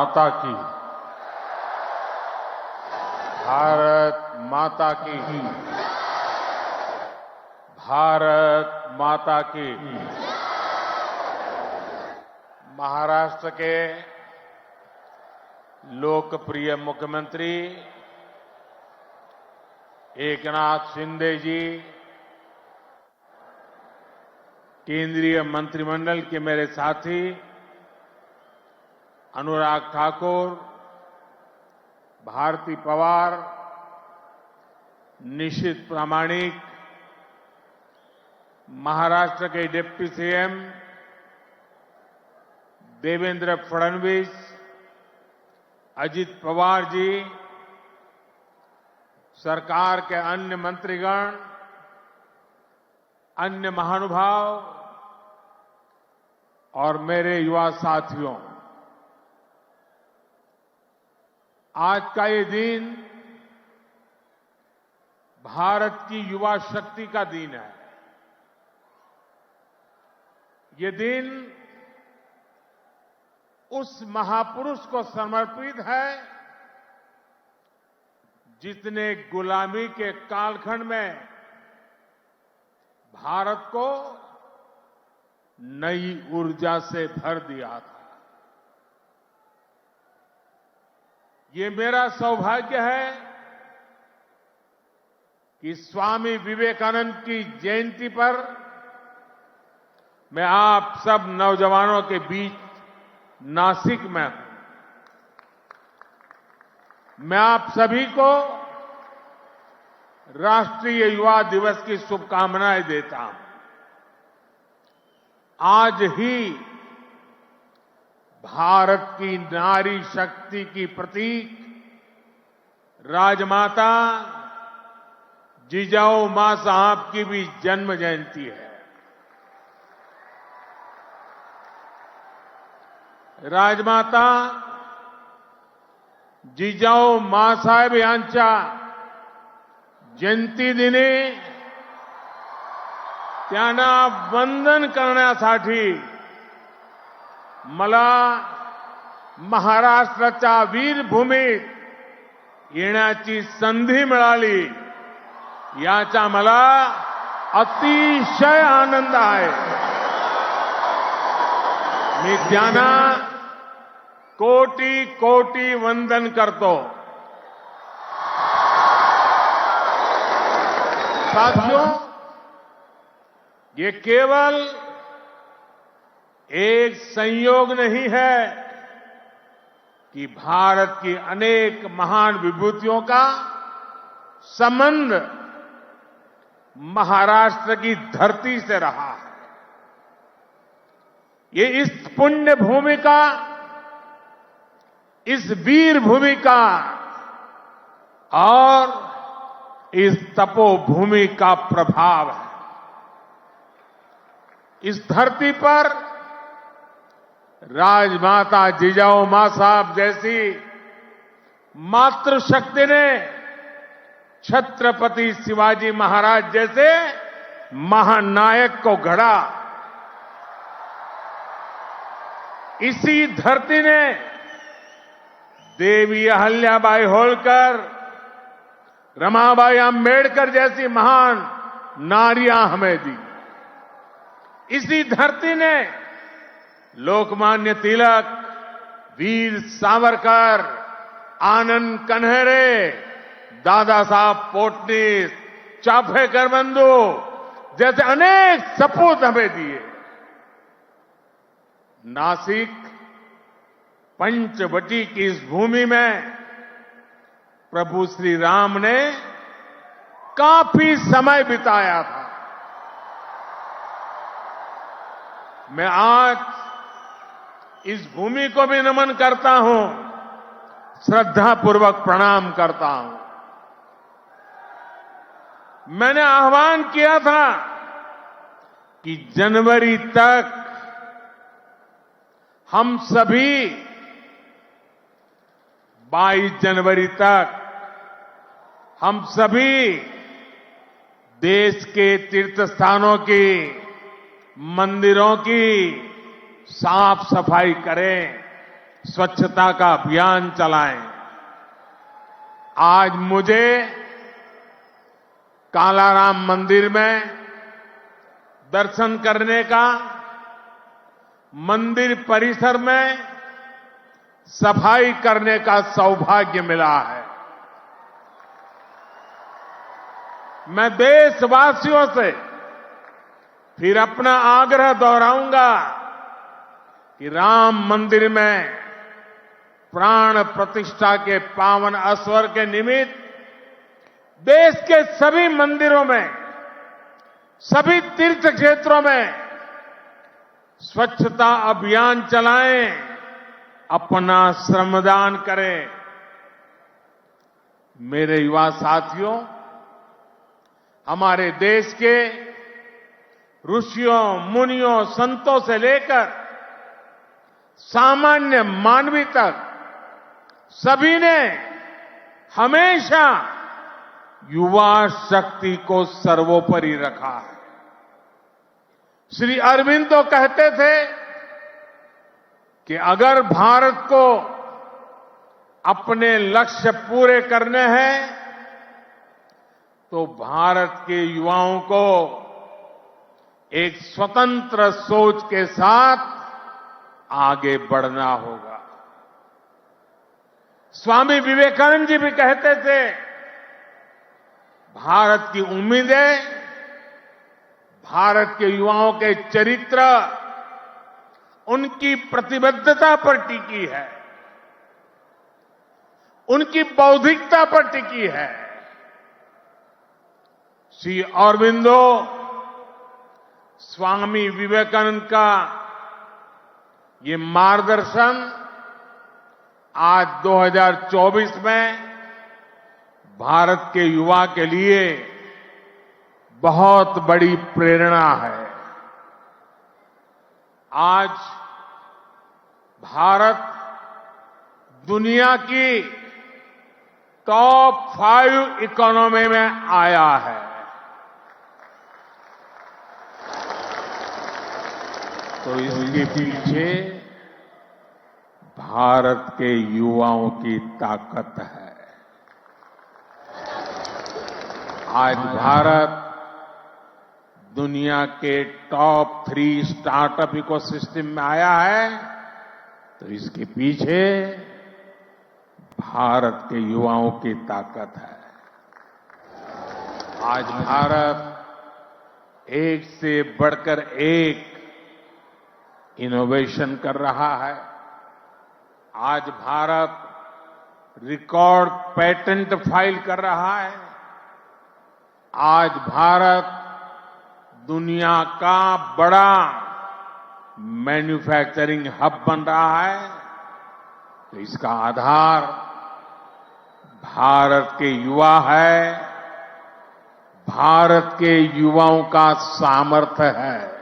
माता की, भारत माता की, भारत माता की। महाराष्ट्र के लोकप्रिय मुख्यमंत्री एकनाथ शिंदे जी, केंद्रीय मंत्रिमंडल के मेरे साथी अनुराग ठाकुर, भारती पवार, निशित प्रामाणिक, महाराष्ट्र के डिप्टी सीएम देवेंद्र फडणवीस, अजित पवार जी, सरकार के अन्य मंत्रीगण, अन्य महानुभाव और मेरे युवा साथियों, आज का ये दिन भारत की युवा शक्ति का दिन है। ये दिन उस महापुरुष को समर्पित है जिसने गुलामी के कालखंड में भारत को नई ऊर्जा से भर दिया था। ये मेरा सौभाग्य है कि स्वामी विवेकानंद की जयंती पर मैं आप सब नौजवानों के बीच नासिक में हूं। मैं आप सभी को राष्ट्रीय युवा दिवस की शुभकामनाएं देता हूं। आज ही भारत की नारी शक्ति की प्रतीक राजमाता जिजाऊ मां साहब की भी जन्म जयंती है। राजमाता जिजाऊ मांसाहेब यांच्या जयंतीदिनी त्यांना वंदन करण्यासाठी मला महाराष्ट्राच्या वीरभूमीत येण्याची संधी मिळाली, याचा मला अतिशय आनंद आहे। मी त्यांना कोटी कोटी वंदन करतो। साथियों, ये केवल एक संयोग नहीं है कि भारत की अनेक महान विभूतियों का संबंध महाराष्ट्र की धरती से रहा है। ये इस पुण्य भूमि का, इस वीर भूमि का और इस तपोभूमि का प्रभाव है। इस धरती पर राजमाता जिजाऊ मां साहब जैसी मातृशक्ति ने छत्रपति शिवाजी महाराज जैसे महानायक को गढ़ा। इसी धरती ने देवी अहल्याबाई होलकर, रमाबाई अंबेडकर जैसी महान नारियां हमें दी। इसी धरती ने लोकमान्य तिलक, वीर सावरकर, आनंद कन्हेरे, दादा साहब पोटनीस, चाफेकर बंधु जैसे अनेक सपूत हमें दिए। नासिक पंचवटी की इस भूमि में प्रभु श्री राम ने काफी समय बिताया था। मैं आज इस भूमि को भी नमन करता हूं, श्रद्धापूर्वक प्रणाम करता हूं। मैंने आह्वान किया था कि जनवरी तक हम सभी 22 जनवरी तक हम सभी देश के तीर्थ स्थानों की, मंदिरों की साफ सफाई करें, स्वच्छता का अभियान चलाएं। आज मुझे कालाराम मंदिर में दर्शन करने का, मंदिर परिसर में सफाई करने का सौभाग्य मिला है। मैं देशवासियों से फिर अपना आग्रह दोहराऊंगा कि राम मंदिर में प्राण प्रतिष्ठा के पावन अवसर के निमित्त देश के सभी मंदिरों में, सभी तीर्थ क्षेत्रों में स्वच्छता अभियान चलाएं, अपना श्रमदान करें। मेरे युवा साथियों, हमारे देश के ऋषियों, मुनियों, संतों से लेकर सामान्य मानवी तक सभी ने हमेशा युवा शक्ति को सर्वोपरि रखा है। श्री अरबिंदो कहते थे कि अगर भारत को अपने लक्ष्य पूरे करने हैं तो भारत के युवाओं को एक स्वतंत्र सोच के साथ आगे बढ़ना होगा। स्वामी विवेकानंद जी भी कहते थे, भारत की उम्मीदें भारत के युवाओं के चरित्र, उनकी प्रतिबद्धता पर टिकी है, उनकी बौद्धिकता पर टिकी है। श्री अरबिंदो स्वामी विवेकानंद का ये मार्गदर्शन आज 2024 में भारत के युवा के लिए बहुत बड़ी प्रेरणा है। आज भारत दुनिया की टॉप 5 इकोनॉमी में आया है। तो इसके पीछे भारत के युवाओं की ताकत है। आज भारत दुनिया के टॉप 3 स्टार्टअप इकोसिस्टम में आया है, तो इसके पीछे भारत के युवाओं की ताकत है। आज भारत एक से बढ़कर एक इनोवेशन कर रहा है। आज भारत रिकॉर्ड पेटेंट फाइल कर रहा है। आज भारत दुनिया का बड़ा मैन्युफैक्चरिंग हब बन रहा है। तो इसका आधार भारत के युवा है, भारत के युवाओं का सामर्थ्य है।